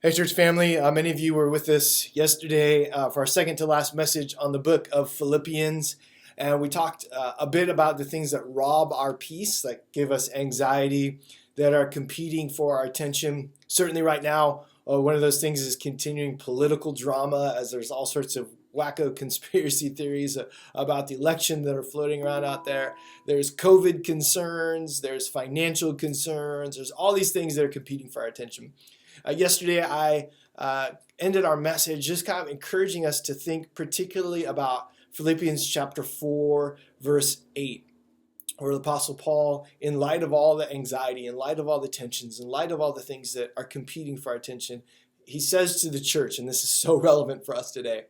Hey, church family. Many of you were with us yesterday for our second to last message on the book of Philippians. And we talked a bit about the things that rob our peace, that give us anxiety, that are competing for our attention. Certainly, right now, one of those things is continuing political drama, as there's all sorts of wacko conspiracy theories about the election that are floating around out there. There's COVID concerns, there's financial concerns, there's all these things that are competing for our attention. Yesterday, I ended our message just kind of encouraging us to think particularly about Philippians chapter 4, verse 8, where the Apostle Paul, in light of all the anxiety, in light of all the tensions, in light of all the things that are competing for our attention, he says to the church, and this is so relevant for us today,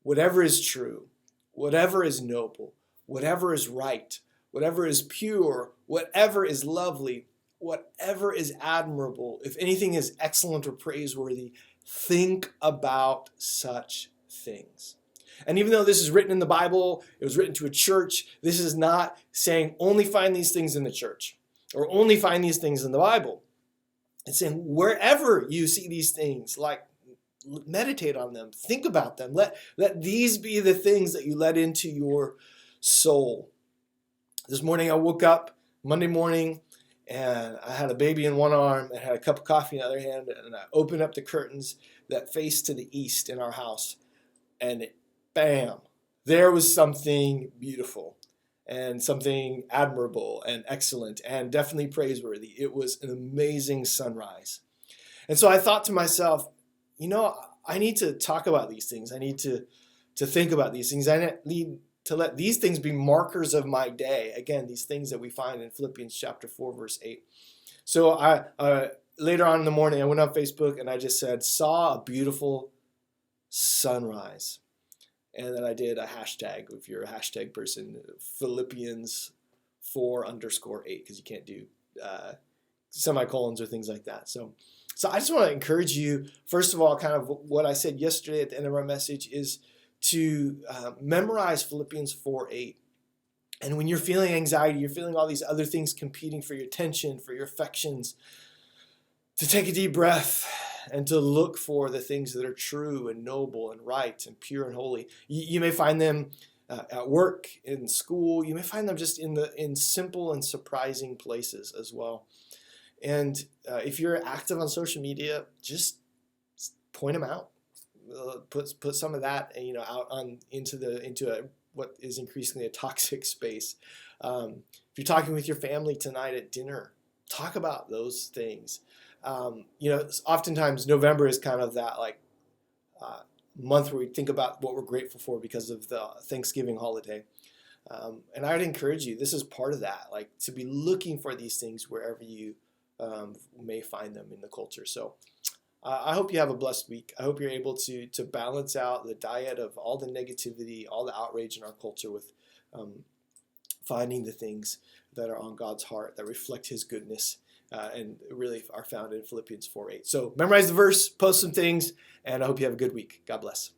whatever is true, whatever is noble, whatever is right, whatever is pure, whatever is lovely, whatever is admirable, if anything is excellent or praiseworthy, think about such things. And even though this is written in the Bible, it was written to a church, this is not saying only find these things in the church or only find these things in the Bible. It's saying wherever you see these things, like meditate on them, think about them. Let these be the things that you let into your soul. This morning I woke up, Monday morning, and I had a baby in one arm and had a cup of coffee in the other hand, and I opened up the curtains that face to the east in our house, and bam, there was something beautiful and something admirable and excellent and definitely praiseworthy. It was an amazing sunrise. And so I thought to myself, I need to talk about these things. I need to think about these things. I need to let these things be markers of my day. Again, these things that we find in Philippians chapter 4, verse 8. So I later on in the morning, I went on Facebook and I just said, saw a beautiful sunrise. And then I did a hashtag, if you're a hashtag person, Philippians 4_8, because you can't do semicolons or things like that. So I just want to encourage you, first of all, kind of what I said yesterday at the end of our message is to memorize Philippians 4:8. And when you're feeling anxiety, you're feeling all these other things competing for your attention, for your affections, to take a deep breath and to look for the things that are true and noble and right and pure and holy. You may find them at work, in school. You may find them just in simple and surprising places as well. And if you're active on social media, just point them out. Put some of that out on into what is increasingly a toxic space. If you're talking with your family tonight at dinner, talk about those things. Oftentimes November is kind of that month where we think about what we're grateful for because of the Thanksgiving holiday. And I would encourage you, this is part of that, to be looking for these things wherever you may find them in the culture. So I hope you have a blessed week. I hope you're able to balance out the diet of all the negativity, all the outrage in our culture with finding the things that are on God's heart, that reflect His goodness, and really are found in Philippians 4:8. So memorize the verse, post some things, and I hope you have a good week. God bless.